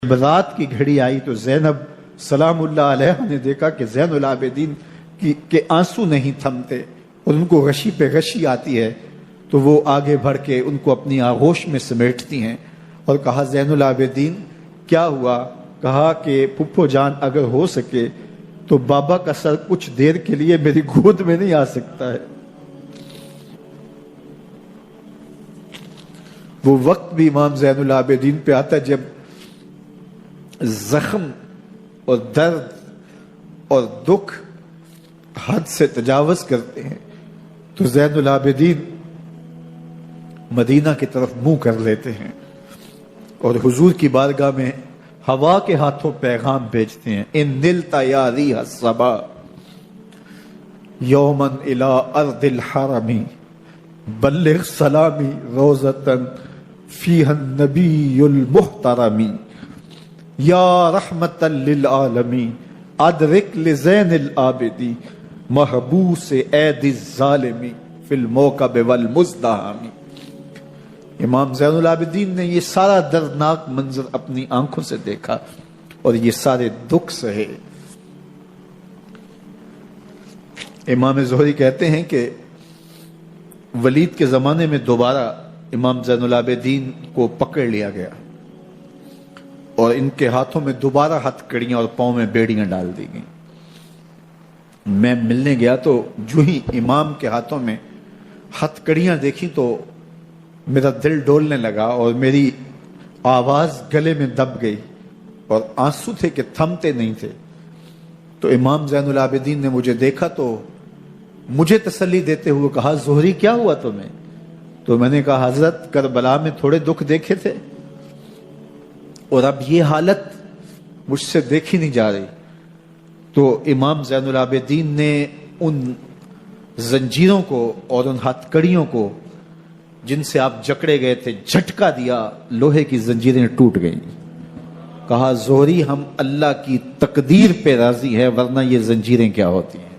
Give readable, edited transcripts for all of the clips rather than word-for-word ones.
رات کی گھڑی آئی تو زینب سلام اللہ علیہ نے دیکھا کہ زین العابدین کے آنسو نہیں تھمتے اور ان کو غشی پہ غشی آتی ہے، تو وہ آگے بڑھ کے ان کو اپنی آغوش میں سمیٹتی ہیں اور کہا زین العابدین کیا ہوا؟ کہا کہ پھپھو جان اگر ہو سکے تو بابا کا سر کچھ دیر کے لیے میری گود میں نہیں آ سکتا ہے۔ وہ وقت بھی امام زین العابدین پہ آتا ہے جب زخم اور درد اور دکھ حد سے تجاوز کرتے ہیں تو زین العابدین مدینہ کی طرف منہ کر لیتے ہیں اور حضور کی بارگاہ میں ہوا کے ہاتھوں پیغام بھیجتے ہیں، ان نلت یا ریح الصبا یوما الی ارض الحرم بلغ سلامی روزتن فیہا النبی المحترم یا رحمتا للعالمین ادرک لزین العابدی محبوس عید الظالمی فی الموکب والمزدحم۔ امام زین العابدین نے یہ سارا دردناک منظر اپنی آنکھوں سے دیکھا اور یہ سارے دکھ سہے۔ امام زہری کہتے ہیں کہ ولید کے زمانے میں دوبارہ امام زین العابدین کو پکڑ لیا گیا اور ان کے ہاتھوں میں دوبارہ ہتھ کڑیاں اور پاؤں میں بیڑیاں ڈال دی گئیں۔ میں ملنے گیا تو جو ہی امام کے ہاتھوں میں ہتھ کڑیاں دیکھی تو میرا دل ڈولنے لگا اور میری آواز گلے میں دب گئی اور آنسو تھے کہ تھمتے نہیں تھے۔ تو امام زین العابدین نے مجھے دیکھا تو مجھے تسلی دیتے ہوئے کہا زہری کیا ہوا تمہیں؟ تو میں نے کہا حضرت کربلا میں تھوڑے دکھ دیکھے تھے اور اب یہ حالت مجھ سے دیکھی نہیں جا رہی۔ تو امام زین العابدین نے ان زنجیروں کو اور ان ہتھ کڑیوں کو جن سے آپ جکڑے گئے تھے جھٹکا دیا، لوہے کی زنجیریں ٹوٹ گئیں۔ کہا زہری ہم اللہ کی تقدیر پہ راضی ہے ورنہ یہ زنجیریں کیا ہوتی ہیں۔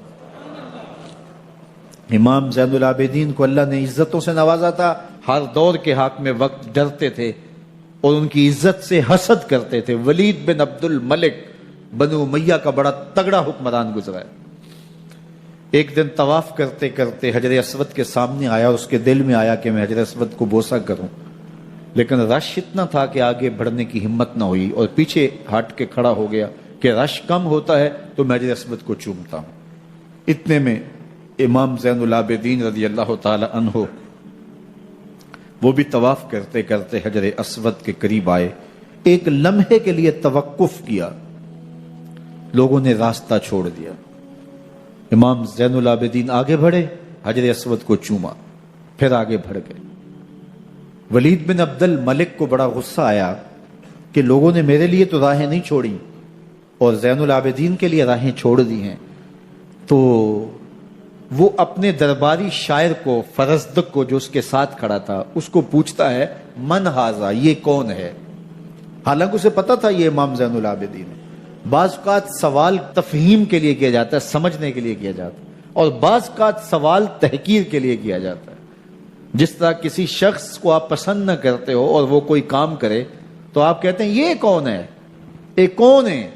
امام زین العابدین کو اللہ نے عزتوں سے نوازا تھا، ہر دور کے حاکم وقت ڈرتے تھے اور ان کی عزت سے حسد کرتے تھے۔ ولید بن عبد الملک بنو امیہ کا بڑا تگڑا حکمران گزرا ہے۔ ایک دن طواف کرتے کرتے حجر اسود کے سامنے آیا اور اس کے دل میں آیا کہ میں حجر اسود کو بوسہ کروں، لیکن رش اتنا تھا کہ آگے بڑھنے کی ہمت نہ ہوئی اور پیچھے ہٹ کے کھڑا ہو گیا کہ رش کم ہوتا ہے تو میں حجر اسود کو چومتا ہوں۔ اتنے میں امام زین العابدین رضی اللہ تعالی عنہ وہ بھی طواف کرتے کرتے حجر اسود کے قریب آئے، ایک لمحے کے لیے توقف کیا، لوگوں نے راستہ چھوڑ دیا۔ امام زین العابدین آگے بڑھے، حجر اسود کو چوما، پھر آگے بڑھ گئے۔ ولید بن عبد الملک کو بڑا غصہ آیا کہ لوگوں نے میرے لیے تو راہیں نہیں چھوڑی اور زین العابدین کے لیے راہیں چھوڑ دی ہیں۔ تو وہ اپنے درباری شاعر کو، فرزدق کو جو اس کے ساتھ کھڑا تھا، اس کو پوچھتا ہے من ھذا، یہ کون ہے؟ حالانکہ اسے پتا تھا یہ امام زین العابدین ہے۔ بعض اوقات سوال تفہیم کے لیے کیا جاتا ہے، سمجھنے کے لیے کیا جاتا ہے، اور بعض اوقات سوال تحقیر کے لیے کیا جاتا ہے۔ جس طرح کسی شخص کو آپ پسند نہ کرتے ہو اور وہ کوئی کام کرے تو آپ کہتے ہیں یہ کون ہے، یہ کون ہے؟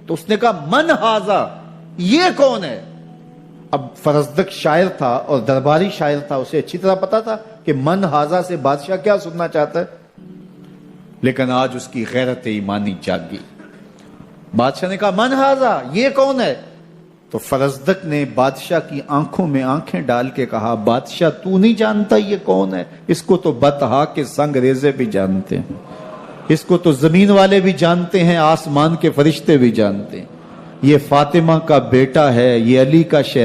تو اس نے کہا من ھذا، یہ کون ہے؟ اب فرزدق شاعر تھا اور درباری شاعر تھا، اسے اچھی طرح پتا تھا کہ من ھذا سے بادشاہ کیا سننا چاہتا ہے، لیکن آج اس کی غیرت ایمانی جاگی۔ بادشاہ نے کہا من ھذا، یہ کون ہے؟ تو فرزدق نے بادشاہ کی آنکھوں میں آنکھیں ڈال کے کہا بادشاہ تو نہیں جانتا یہ کون ہے؟ اس کو تو بطحا کے سنگ ریزے بھی جانتے ہیں، اس کو تو زمین والے بھی جانتے ہیں، آسمان کے فرشتے بھی جانتے ہیں۔ یہ فاطمہ کا بیٹا ہے، یہ علی کا شہزادہ